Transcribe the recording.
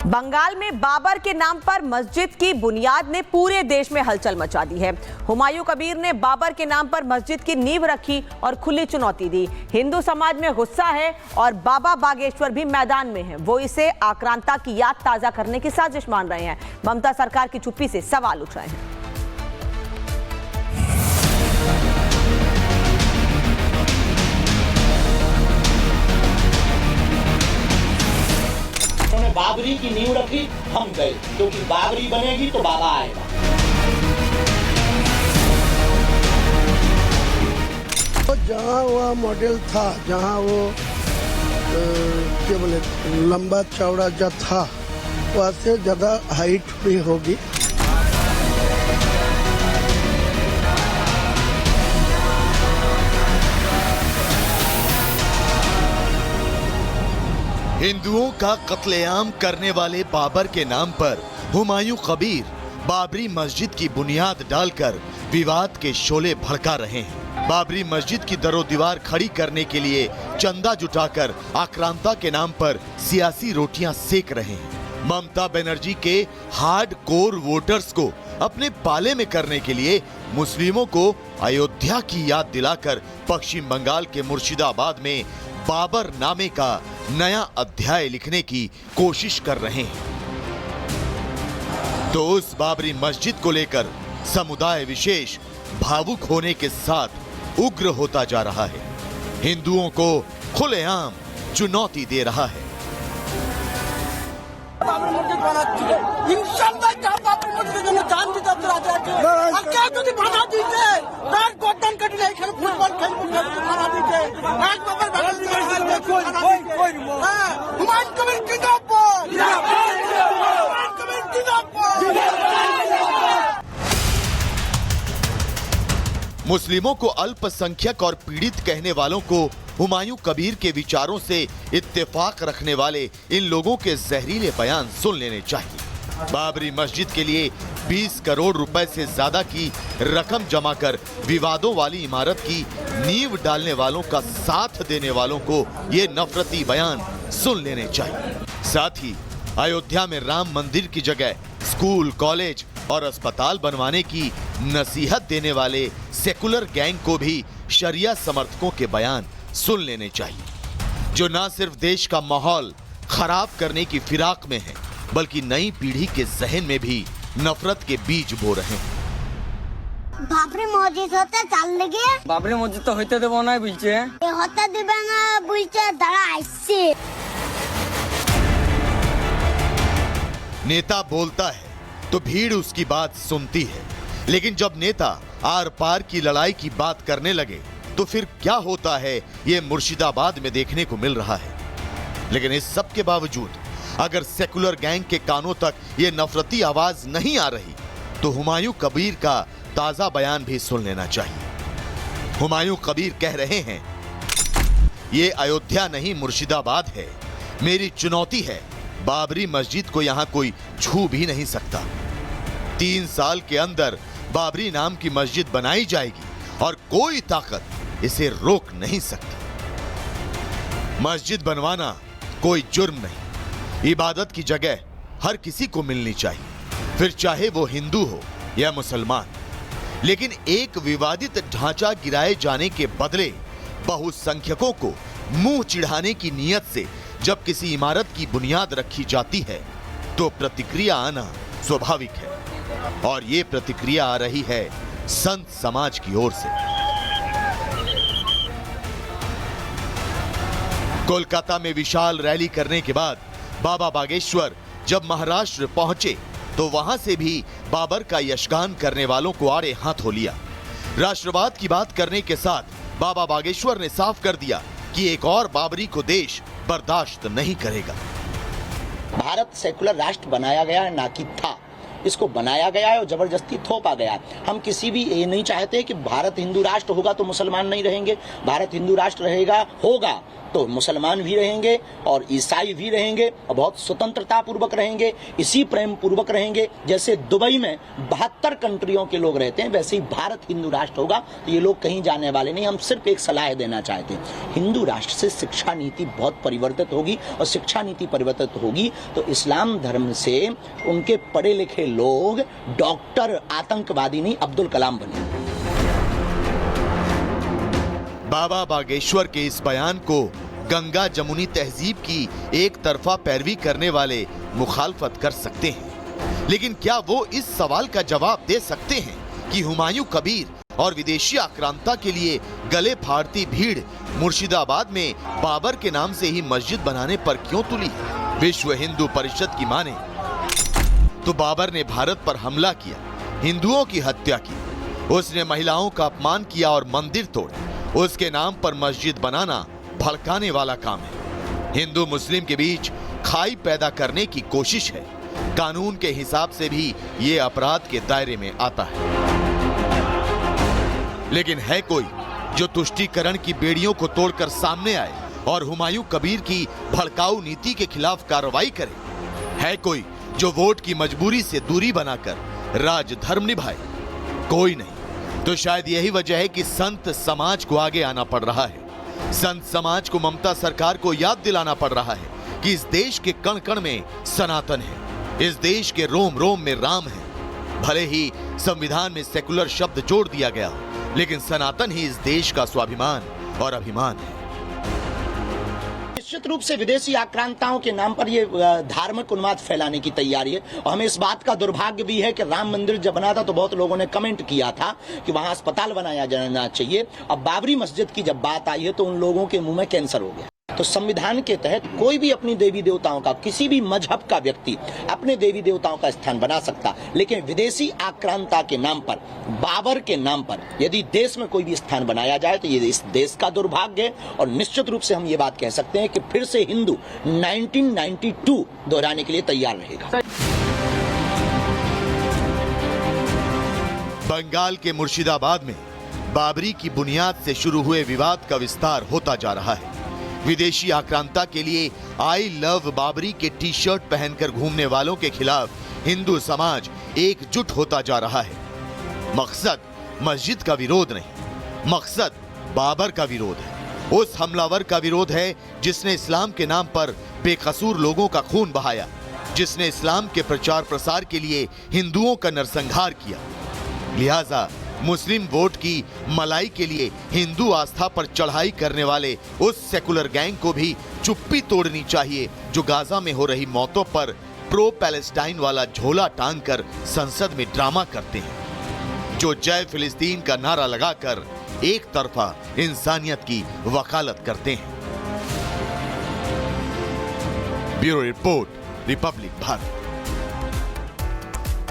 बंगाल में बाबर के नाम पर मस्जिद की बुनियाद ने पूरे देश में हलचल मचा दी है। हुमायूं कबीर ने बाबर के नाम पर मस्जिद की नींव रखी और खुली चुनौती दी। हिंदू समाज में गुस्सा है और बाबा बागेश्वर भी मैदान में हैं। वो इसे आक्रांता की याद ताजा करने की साजिश मान रहे हैं। ममता सरकार की चुप्पी से सवाल उठ रहे हैं। बाबरी की नींव रखी, हम गए, क्योंकि बाबरी बनेगी तो बाबा आएगा। तो जहाँ वो मॉडल था, जहाँ वो क्या बोले लंबा चौड़ा जो था, वहाँ से ज़्यादा हाइट भी होगी। हिंदुओं का कत्लेआम करने वाले बाबर के नाम पर हुमायूं कबीर बाबरी मस्जिद की बुनियाद डालकर विवाद के शोले भड़का रहे हैं। बाबरी मस्जिद की दरो दीवार खड़ी करने के लिए चंदा जुटाकर आक्रांता के नाम पर सियासी रोटियां सेक रहे हैं। ममता बनर्जी के हार्ड कोर वोटर्स को अपने पाले में करने के लिए मुस्लिमों को अयोध्या की याद दिलाकर पश्चिम बंगाल के मुर्शिदाबाद में बाबर नामे का नया अध्याय लिखने की कोशिश कर रहे हैं। तो उस बाबरी मस्जिद को लेकर समुदाय विशेष भावुक होने के साथ उग्र होता जा रहा है। हिंदुओं को खुलेआम चुनौती दे रहा है। मुस्लिमों को अल्पसंख्यक और पीड़ित कहने वालों को हुमायूं कबीर के विचारों से इत्तेफाक रखने वाले इन लोगों के जहरीले बयान सुन लेने चाहिए। बाबरी मस्जिद के लिए 20 करोड़ रुपए से ज्यादा की रकम जमा कर विवादों वाली इमारत की नींव डालने वालों का साथ देने वालों को ये नफरती बयान सुन लेने चाहिए। साथ ही अयोध्या में राम मंदिर की जगह स्कूल, कॉलेज और अस्पताल बनवाने की नसीहत देने वाले सेकुलर गैंग को भी शरिया समर्थकों के बयान सुन लेने चाहिए, जो न सिर्फ देश का माहौल खराब करने की फिराक में है, बल्कि नई पीढ़ी के जहन में भी नफरत के बीज बो रहे हैं। बाबरी मस्जिद होते चल लगे, बाबरी मस्जिद तो होते देबो ना बोलछे, होते दिबे ना बोलछे, दाड़ा आइছে। नेता बोलता है तो भीड़ उसकी बात सुनती है, लेकिन जब नेता आर पार की लड़ाई की बात करने लगे तो फिर क्या होता है ये मुर्शिदाबाद में देखने को मिल रहा है। लेकिन इस सब के बावजूद अगर सेकुलर गैंग के कानों तक ये नफरती आवाज नहीं आ रही तो हुमायूं कबीर का ताजा बयान भी सुन लेना चाहिए। हुमायूं कबीर कह रहे हैं, ये अयोध्या नहीं मुर्शिदाबाद है, मेरी चुनौती है, बाबरी मस्जिद को यहां कोई छू भी नहीं सकता। 3 साल के अंदर बाबरी नाम की मस्जिद बनाई जाएगी और कोई ताकत इसे रोक नहीं सकती। मस्जिद बनवाना कोई जुर्म नहीं, इबादत की जगह हर किसी को मिलनी चाहिए, फिर चाहे वो हिंदू हो या मुसलमान। लेकिन एक विवादित ढांचा गिराए जाने के बदले बहुसंख्यकों को मुंह चिढ़ाने की नियत से जब किसी इमारत की बुनियाद रखी जाती है तो प्रतिक्रिया आना स्वाभाविक है, और ये प्रतिक्रिया आ रही है संत समाज की ओर से। कोलकाता में विशाल रैली करने के बाद बाबा बागेश्वर जब महाराष्ट्र पहुंचे तो वहां से भी बाबर का यशगान करने वालों को आड़े हाथों लिया। राष्ट्रवाद की बात करने के साथ बाबा बागेश्वर ने साफ कर दिया कि एक और बाबरी को देश बर्दाश्त नहीं करेगा। भारत सेकुलर राष्ट्र बनाया गया ना कि था, इसको बनाया गया है और जबरदस्ती थोपा गया है। हम किसी भी ये नहीं चाहते कि भारत हिंदू राष्ट्र होगा तो मुसलमान नहीं रहेंगे, भारत हिंदू राष्ट्र होगा तो मुसलमान भी रहेंगे और ईसाई भी रहेंगे और बहुत स्वतंत्रता पूर्वक रहेंगे, इसी प्रेम पूर्वक रहेंगे। जैसे दुबई में 72 कंट्रियों के लोग रहते हैं, वैसे ही भारत हिंदू राष्ट्र होगा तो ये लोग कहीं जाने वाले नहीं। हम सिर्फ एक सलाह देना चाहते हैं, हिंदू राष्ट्र से शिक्षा नीति बहुत परिवर्तित होगी और शिक्षा नीति परिवर्तित होगी तो इस्लाम धर्म से उनके पढ़े लिखे लोग डॉक्टर, आतंकवादी नहीं, अब्दुल कलाम बने। बाबा बागेश्वर के इस बयान को गंगा जमुनी तहजीब की एक तरफा पैरवी करने वाले मुखालफत कर सकते हैं, लेकिन क्या वो इस सवाल का जवाब दे सकते हैं कि हुमायूं कबीर और विदेशी आक्रांता के लिए गले फाड़ती भीड़ मुर्शिदाबाद में बाबर के नाम से ही मस्जिद बनाने पर क्यों तुली? विश्व हिंदू परिषद की माने तो बाबर ने भारत पर हमला किया, हिंदुओं की हत्या की, उसने महिलाओं का अपमान किया और मंदिर तोड़े। उसके नाम पर मस्जिद बनाना भड़काने वाला काम है, हिंदू मुस्लिम के बीच खाई पैदा करने की कोशिश है। कानून के हिसाब से भी ये अपराध के दायरे में आता है। लेकिन है कोई जो तुष्टीकरण की बेड़ियों को तोड़कर सामने आए और हुमायूं कबीर की भड़काऊ नीति के खिलाफ कार्रवाई करे? है कोई जो वोट की मजबूरी से दूरी बनाकर राजधर्म निभाए? कोई नहीं। तो शायद यही वजह है कि संत समाज को आगे आना पड़ रहा है। संत समाज को ममता सरकार को याद दिलाना पड़ रहा है कि इस देश के कण कण में सनातन है, इस देश के रोम रोम में राम है। भले ही संविधान में सेकुलर शब्द जोड़ दिया गया हो, लेकिन सनातन ही इस देश का स्वाभिमान और अभिमान है। निश्चित रूप से विदेशी आक्रांताओं के नाम पर ये धार्मिक उन्माद फैलाने की तैयारी है और हमें इस बात का दुर्भाग्य भी है कि राम मंदिर जब बना था तो बहुत लोगों ने कमेंट किया था कि वहां अस्पताल बनाया जाना चाहिए। अब बाबरी मस्जिद की जब बात आई है तो उन लोगों के मुंह में कैंसर हो गया। तो संविधान के तहत कोई भी अपनी देवी देवताओं का, किसी भी मजहब का व्यक्ति अपने देवी देवताओं का स्थान बना सकता, लेकिन विदेशी आक्रांता के नाम पर, बाबर के नाम पर यदि देश में कोई भी स्थान बनाया जाए तो ये इस देश का दुर्भाग्य है। और निश्चित रूप से हम ये बात कह सकते हैं कि फिर से हिंदू 1992 दोहराने के लिए तैयार रहेगा। बंगाल के मुर्शिदाबाद में बाबरी की बुनियाद से शुरू हुए विवाद का विस्तार होता जा रहा है। विदेशी आक्रांता के लिए आई लव बाबरी के टी शर्ट पहनकर घूमने वालों के खिलाफ हिंदू समाज एकजुट होता जा रहा है। मकसद मस्जिद का विरोध नहीं, मकसद बाबर का विरोध है। उस हमलावर का विरोध है जिसने इस्लाम के नाम पर बेकसूर लोगों का खून बहाया, जिसने इस्लाम के प्रचार प्रसार के लिए हिंदुओं का नरसंहार किया। लिहाजा मुस्लिम वोट की मलाई के लिए हिंदू आस्था पर चढ़ाई करने वाले उस सेकुलर गैंग को भी चुप्पी तोड़नी चाहिए जो गाजा में हो रही मौतों पर प्रो पैलेस्टाइन वाला झोला टांग कर संसद में ड्रामा करते हैं, जो जय फिलिस्तीन का नारा लगाकर एक तरफा इंसानियत की वकालत करते हैं। Bureau report, Republic Bharat.